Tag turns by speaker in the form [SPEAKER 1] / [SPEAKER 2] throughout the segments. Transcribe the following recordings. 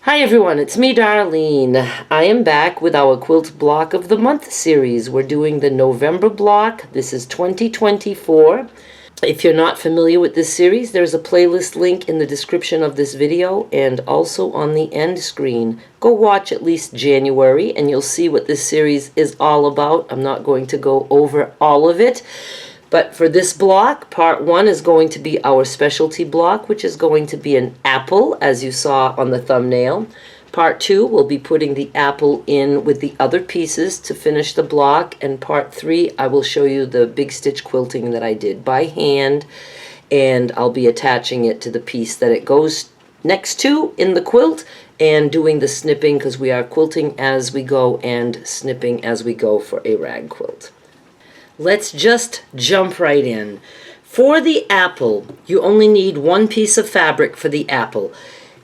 [SPEAKER 1] Hi everyone, it's me Darlene. I am back with our Quilt Block of the Month series. We're doing the November block. This is 2024. If you're not familiar with this series, there's a playlist link in the description of this video and also on the end screen. Go watch at least January and you'll see what this series is all about. I'm not going to go over all of it. But for this block, part one is going to be our specialty block, which is going to be an apple, as you saw on the thumbnail. Part two, we'll be putting the apple in with the other pieces to finish the block. And part three, I will show you the big stitch quilting that I did by hand. And I'll be attaching it to the piece that it goes next to in the quilt and doing the snipping, because we are quilting as we go and snipping as we go for a rag quilt. Let's just jump right in. For the apple, you only need one piece of fabric for the apple.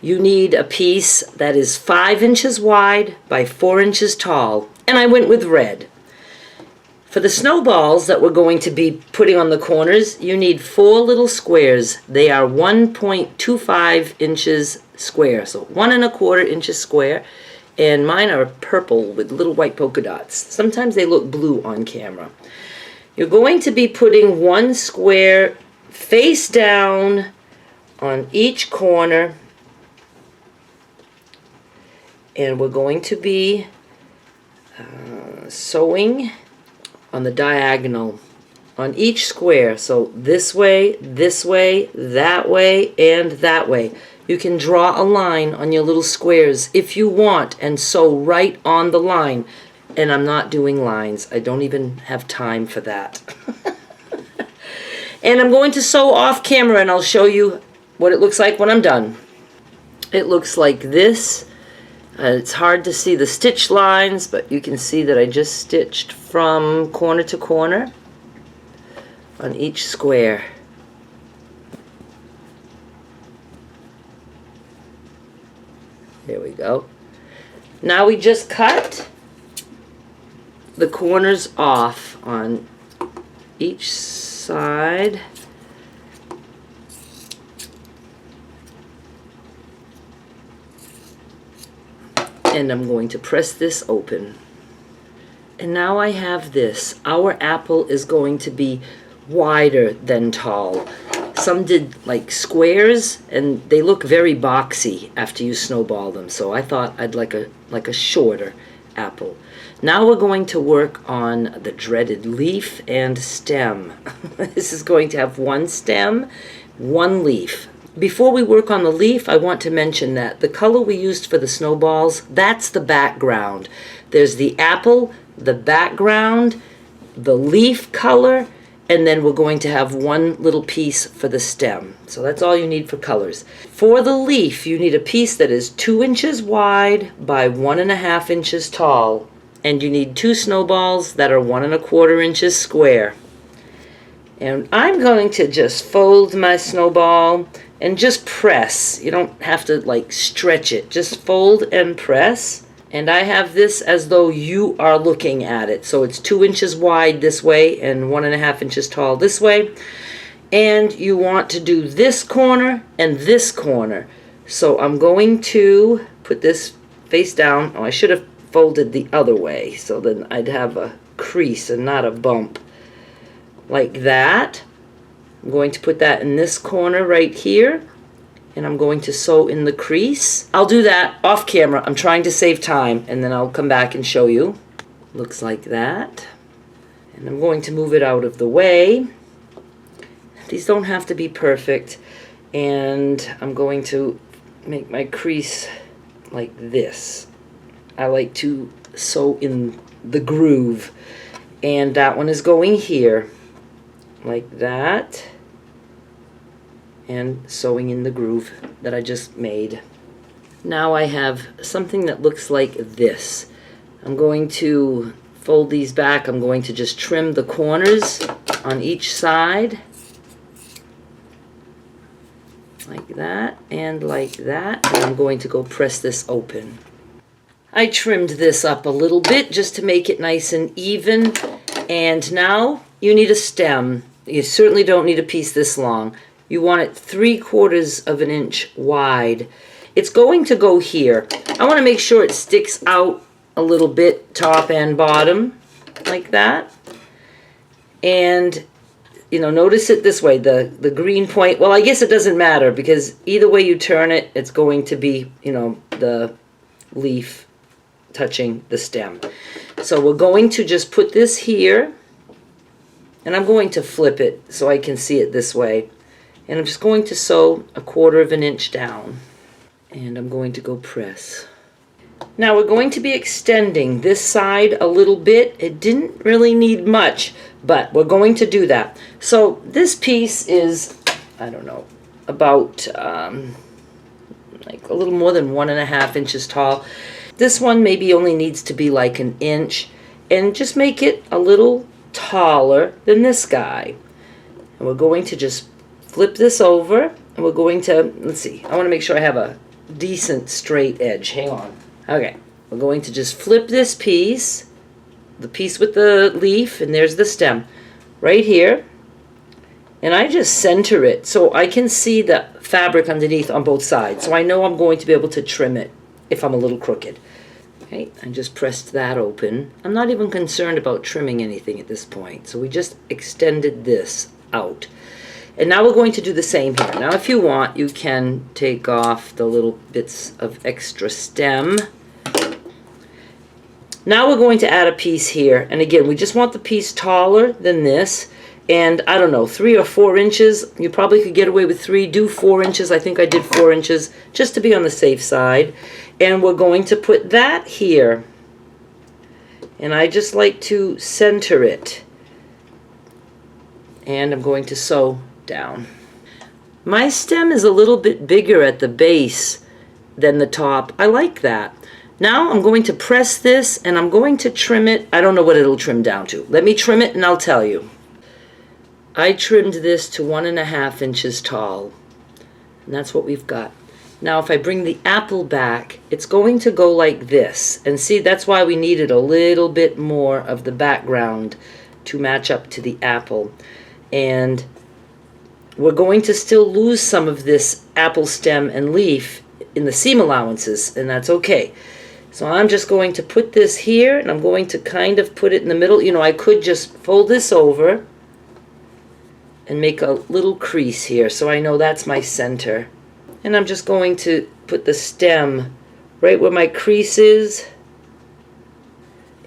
[SPEAKER 1] You need a piece that is 5 inches wide by 4 inches tall, and I went with red. For the snowballs that we're going to be putting on the corners, you need 4 little squares. They are 1.25 inches square, so 1 1/4 inches square, and mine are purple with little white polka dots. Sometimes they look blue on camera. You're going to be putting 1 square face down on each corner, and we're going to be sewing on the diagonal on each square. So this way, that way, and that way. You can draw a line on your little squares if you want and sew right on the line. And I'm not doing lines. I don't even have time for that. And I'm going to sew off camera and I'll show you what it looks like when I'm done. It looks like this. It's hard to see the stitch lines, but you can see that I just stitched from corner to corner on each square. There we go. Now we just cut the corners off on each side. And I'm going to press this open. And now I have this. Our apple is going to be wider than tall. Some did like squares and they look very boxy after you snowball them. So I thought I'd like a shorter apple. Now we're going to work on the dreaded leaf and stem. This is going to have 1 stem, 1 leaf. Before we work on the leaf, I want to mention that the color we used for the snowballs, that's the background. There's the apple, the background, the leaf color, and then we're going to have 1 little piece for the stem. So that's all you need for colors. For the leaf, you need a piece that is 2 inches wide by 1 1/2 inches tall. And you need 2 snowballs that are 1 1/4 inches square. And I'm going to just fold my snowball and just press. You don't have to like stretch it. Just fold and press. And I have this as though you are looking at it. So it's 2 inches wide this way and 1 1/2 inches tall this way. And you want to do this corner and this corner. So I'm going to put this face down. Oh, I should have folded the other way, so then I'd have a crease and not a bump. Like that. I'm going to put that in this corner right here, and I'm going to sew in the crease. I'll do that off camera. I'm trying to save time, and then I'll come back and show you. Looks like that. And I'm going to move it out of the way. These don't have to be perfect, and I'm going to make my crease like this. I like to sew in the groove, and that one is going here like that, and sewing in the groove that I just made. Now I have something that looks like this. I'm going to fold these back. I'm going to just trim the corners on each side like that and like that, and I'm going to go press this open. I trimmed this up a little bit just to make it nice and even. And now you need a stem. You certainly don't need a piece this long. You want it 3/4 of an inch wide. It's going to go here. I want to make sure it sticks out a little bit, top and bottom, like that. And, you know, notice it this way, the green point, well, I guess it doesn't matter because either way you turn it, it's going to be, you know, the leaf touching the stem. So we're going to just put this here, and I'm going to flip it so I can see it this way. And I'm just going to sew 1/4 inch down. And I'm going to go press. Now we're going to be extending this side a little bit. It didn't really need much, but we're going to do that. So this piece is, I don't know, about like a little more than 1.5 inches tall. This one maybe only needs to be like 1 inch, and just make it a little taller than this guy. And we're going to just flip this over, and we're going to, let's see, I want to make sure I have a decent straight edge. Hang on. Okay, we're going to just flip this piece, the piece with the leaf, and there's the stem, right here. And I just center it so I can see the fabric underneath on both sides. So I know I'm going to be able to trim it if I'm a little crooked. Okay, I just pressed that open. I'm not even concerned about trimming anything at this point. So we just extended this out. And now we're going to do the same here. Now if you want, you can take off the little bits of extra stem. Now we're going to add a piece here. And again, we just want the piece taller than this. And I don't know, 3 or 4 inches. You probably could get away with 3. Do 4 inches. I think I did 4 inches just to be on the safe side. And we're going to put that here. And I just like to center it. And I'm going to sew down. My stem is a little bit bigger at the base than the top. I like that. Now I'm going to press this and I'm going to trim it. I don't know what it'll trim down to. Let me trim it and I'll tell you. I trimmed this to 1.5 inches tall. And that's what we've got. Now if I bring the apple back, it's going to go like this. And see, that's why we needed a little bit more of the background to match up to the apple. And we're going to still lose some of this apple stem and leaf in the seam allowances, and that's okay. So I'm just going to put this here, and I'm going to kind of put it in the middle. You know, I could just fold this over and make a little crease here, so I know that's my center. And I'm just going to put the stem right where my crease is,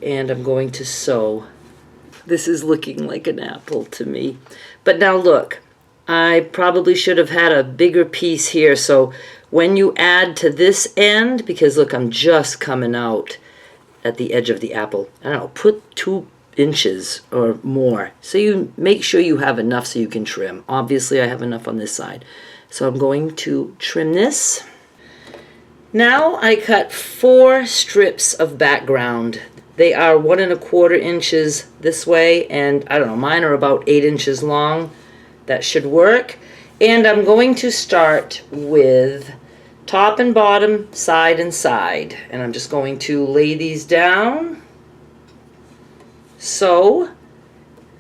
[SPEAKER 1] and I'm going to sew. This is looking like an apple to me. But now look, I probably should have had a bigger piece here, so when you add to this end, because look, I'm just coming out at the edge of the apple, I don't know, put 2 inches or more. So you make sure you have enough so you can trim. Obviously I have enough on this side. So I'm going to trim this. Now I cut 4 strips of background. They are 1.25 inches this way, and I don't know, mine are about 8 inches long. That should work. And I'm going to start with top and bottom, side and side. And I'm just going to lay these down. Sew,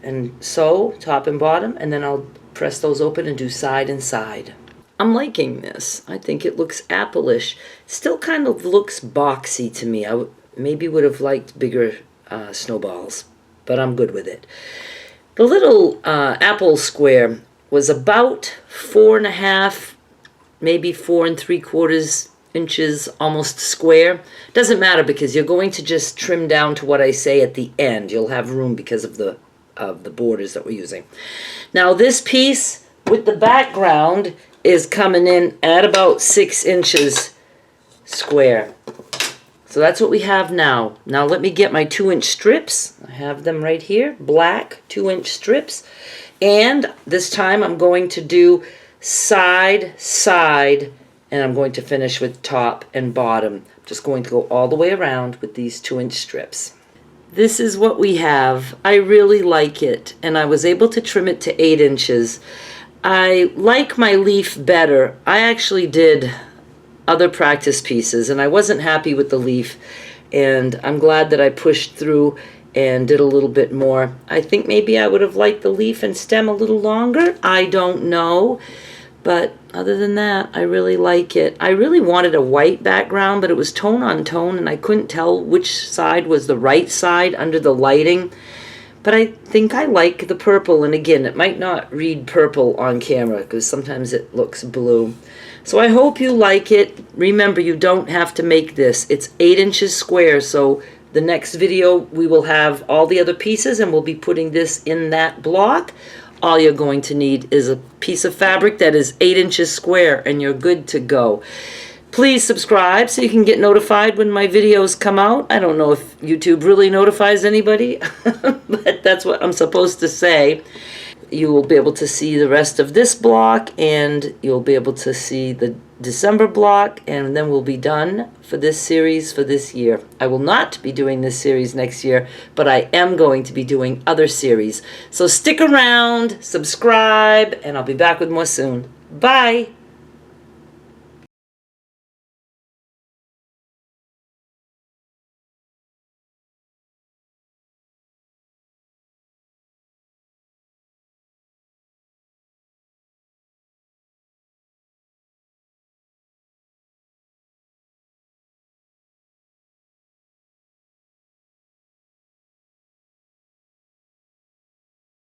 [SPEAKER 1] and sew, top and bottom, and then I'll press those open and do side and side. I'm liking this. I think it looks apple-ish. Still kind of looks boxy to me. I maybe would have liked bigger snowballs, but I'm good with it. The little apple square was about 4.5, maybe 4 3/4 inches, almost square. Doesn't matter because you're going to just trim down to what I say at the end. You'll have room because of the borders that we're using. Now this piece with the background is coming in at about 6 inches square. So that's what we have now. Now let me get my 2-inch strips. I have them right here, black 2-inch strips. And this time I'm going to do side, side, and I'm going to finish with top and bottom. I'm just going to go all the way around with these 2-inch strips. This is what we have. I really like it, and I was able to trim it to 8 inches. I like my leaf better. I actually did other practice pieces, and I wasn't happy with the leaf, and I'm glad that I pushed through and did a little bit more. I think maybe I would have liked the leaf and stem a little longer. I don't know, But other than that, I really like it. I really wanted a white background, but it was tone on tone, and I couldn't tell which side was the right side under the lighting. But I think I like the purple, and again, it might not read purple on camera because sometimes it looks blue. So I hope you like it. Remember, you don't have to make this. It's 8 inches square, so the next video we will have all the other pieces, and we'll be putting this in that block. All you're going to need is a piece of fabric that is 8 inches square, and you're good to go. Please subscribe so you can get notified when my videos come out. I don't know if YouTube really notifies anybody, but that's what I'm supposed to say. You will be able to see the rest of this block, and you'll be able to see the December block, and then we'll be done for this series for this year. I will not be doing this series next year, but I am going to be doing other series. So stick around, subscribe, and I'll be back with more soon. Bye!